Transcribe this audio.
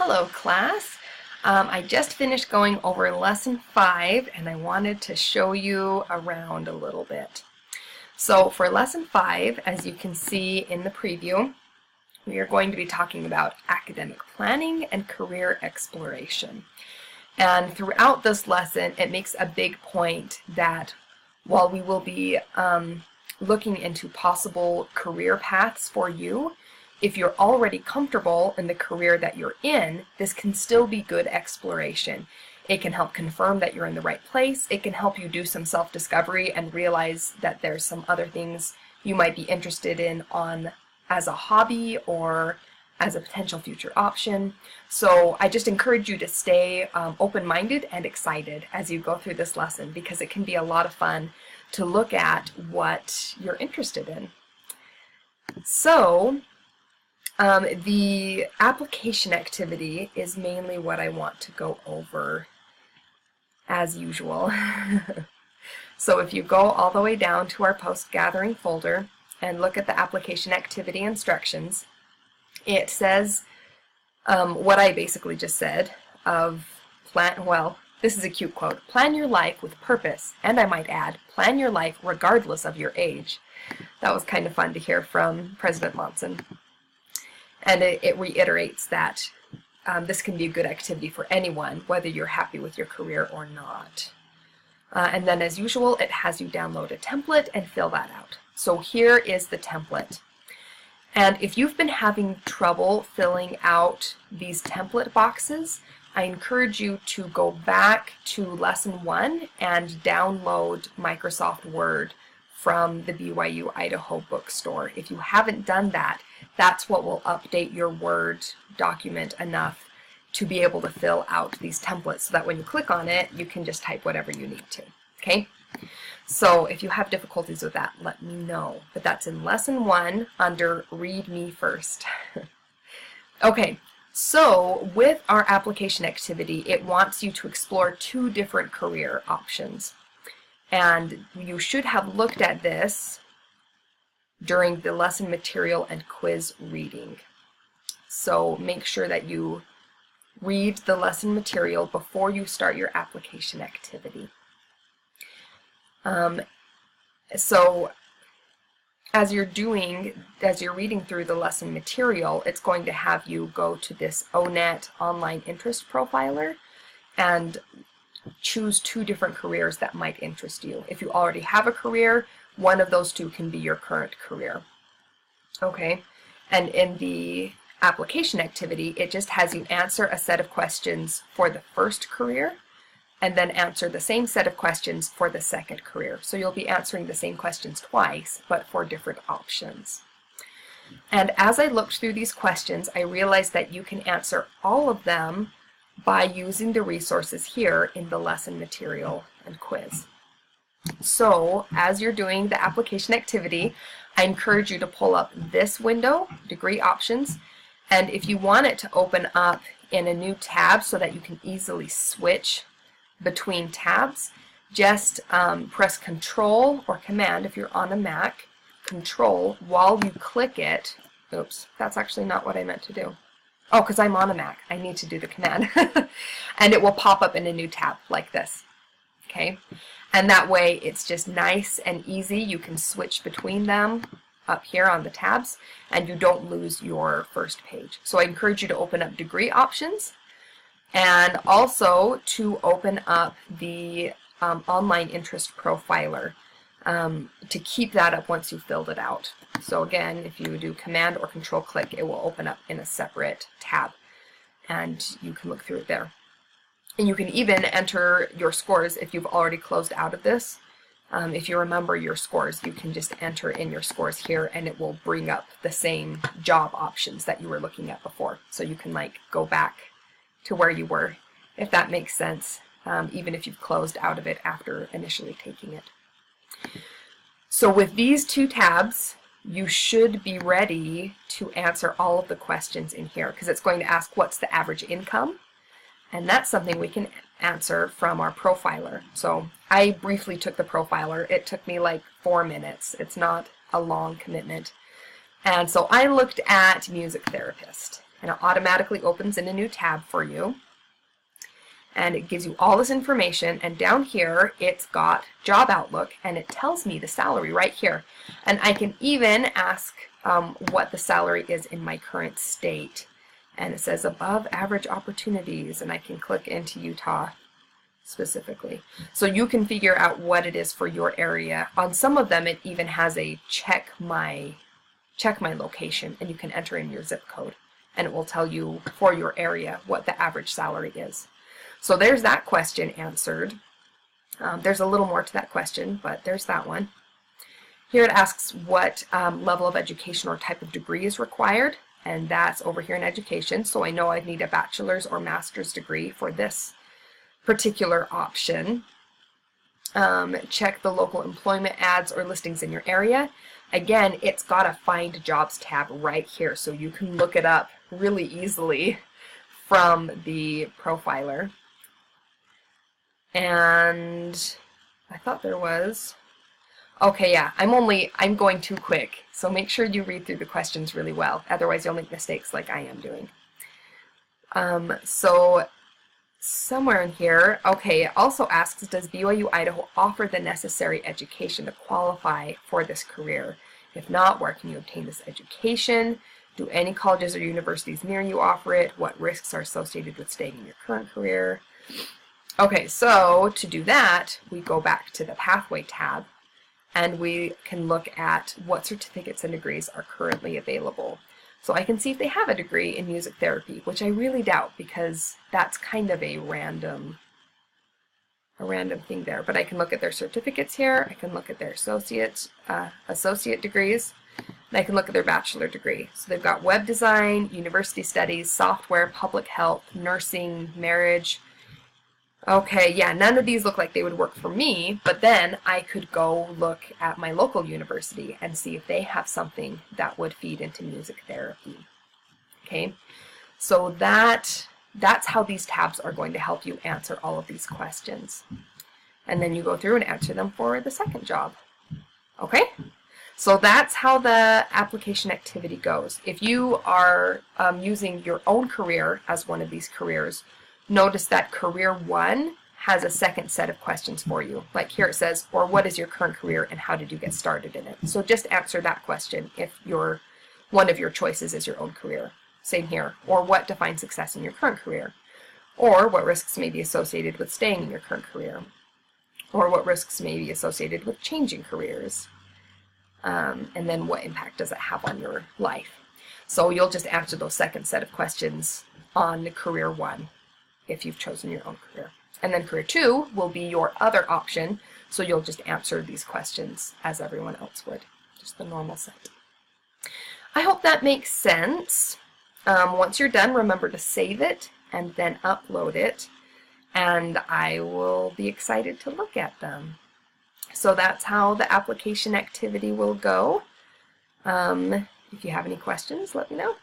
Hello class. I just finished going over lesson 5 and I wanted to show you around a little bit. So for lesson 5, as you can see in the preview, we are going to be talking about academic planning and career exploration. And throughout this lesson, it makes a big point that while we will be looking into possible career paths for you, if you're already comfortable in the career that you're in, this can still be good exploration. It can help confirm that you're in the right place. It can help you do some self-discovery and realize that there's some other things you might be interested in as a hobby or as a potential future option. So I just encourage you to stay open-minded and excited as you go through this lesson, because it can be a lot of fun to look at what you're interested in. So the application activity is mainly what I want to go over as usual. So if you go all the way down to our post-gathering folder and look at the application activity instructions, it says what I basically just said of this is a cute quote: plan your life with purpose, and I might add, plan your life regardless of your age. That was kind of fun to hear from President Monson. And it reiterates that this can be a good activity for anyone, whether you're happy with your career or not. And then, as usual, it has you download a template and fill that out. So here is the template. And if you've been having trouble filling out these template boxes, I encourage you to go back to lesson 1 and download Microsoft Word from the BYU Idaho bookstore. If you haven't done that, that's what will update your Word document enough to be able to fill out these templates, so that when you click on it, you can just type whatever you need to. Okay? So if you have difficulties with that, let me know. But that's in lesson 1 under Read Me First. Okay, so with our application activity, it wants you to explore 2 different career options. And you should have looked at this during the lesson material and quiz reading. So make sure that you read the lesson material before you start your application activity. So as you're reading through the lesson material, it's going to have you go to this ONET Online Interest Profiler and choose 2 different careers that might interest you. If you already have a career, one of those 2 can be your current career. Okay, and in the application activity, it just has you answer a set of questions for the first career and then answer the same set of questions for the second career. So you'll be answering the same questions twice, but for different options. And as I looked through these questions, I realized that you can answer all of them by using the resources here in the lesson material and quiz. So as you're doing the application activity, I encourage you to pull up this window, Degree Options, and if you want it to open up in a new tab so that you can easily switch between tabs, just press Control or Command if you're on a Mac, Control while you click it. Oops, that's actually not what I meant to do. Oh, because I'm on a Mac, I need to do the command. And it will pop up in a new tab like this. Okay, and that way it's just nice and easy. You can switch between them up here on the tabs, and you don't lose your first page. So I encourage you to open up Degree Options, and also to open up the Online Interest Profiler to keep that up once you've filled it out. So again, if you do Command or Control click, it will open up in a separate tab, and you can look through it there. And you can even enter your scores if you've already closed out of this. If you remember your scores, you can just enter in your scores here, and it will bring up the same job options that you were looking at before. So you can go back to where you were, if that makes sense, even if you've closed out of it after initially taking it. So with these 2 tabs, you should be ready to answer all of the questions in here, because it's going to ask what's the average income. And that's something we can answer from our profiler. So I briefly took the profiler. It took me like 4 minutes. It's not a long commitment. And so I looked at music therapist. and it automatically opens in a new tab for you. And it gives you all this information, and down here it's got Job Outlook, and it tells me the salary right here. And I can even ask what the salary is in my current state. And it says above average opportunities, and I can click into Utah specifically. So you can figure out what it is for your area. On some of them it even has a check my location, and you can enter in your zip code, and it will tell you for your area what the average salary is. So there's that question answered. There's a little more to that question, but there's that one. Here it asks what level of education or type of degree is required, and that's over here in education. So I know I'd need a bachelor's or master's degree for this particular option. Check the local employment ads or listings in your area. Again, it's got a Find Jobs tab right here, so you can look it up really easily from the profiler. And I thought there was, okay, yeah, I'm going too quick, so make sure you read through the questions really well, otherwise you'll make mistakes like I am doing. So somewhere in here, okay, it also asks, does BYU Idaho offer the necessary education to qualify for this career? If not, where can you obtain this education? Do any colleges or universities near you offer it? What risks are associated with staying in your current career? Okay, so to do that, we go back to the Pathway tab, and we can look at what certificates and degrees are currently available. So I can see if they have a degree in music therapy, which I really doubt, because that's kind of a random thing there. But I can look at their certificates here, I can look at their associate degrees, and I can look at their bachelor degree. So they've got web design, university studies, software, public health, nursing, marriage. Okay, yeah, none of these look like they would work for me, but then I could go look at my local university and see if they have something that would feed into music therapy. Okay, so that's how these tabs are going to help you answer all of these questions. And then you go through and answer them for the second job. Okay, so that's how the application activity goes. If you are using your own career as one of these careers, notice that Career 1 has a second set of questions for you. Like here it says, or what is your current career and how did you get started in it? So just answer that question if one of your choices is your own career. Same here. Or what defines success in your current career? Or what risks may be associated with staying in your current career? Or what risks may be associated with changing careers? And then what impact does it have on your life? So you'll just answer those second set of questions on Career 1. If you've chosen your own career. And then Career 2 will be your other option, so you'll just answer these questions as everyone else would, just the normal set. I hope that makes sense. Once you're done, remember to save it and then upload it, and I will be excited to look at them. So that's how the application activity will go. If you have any questions, let me know.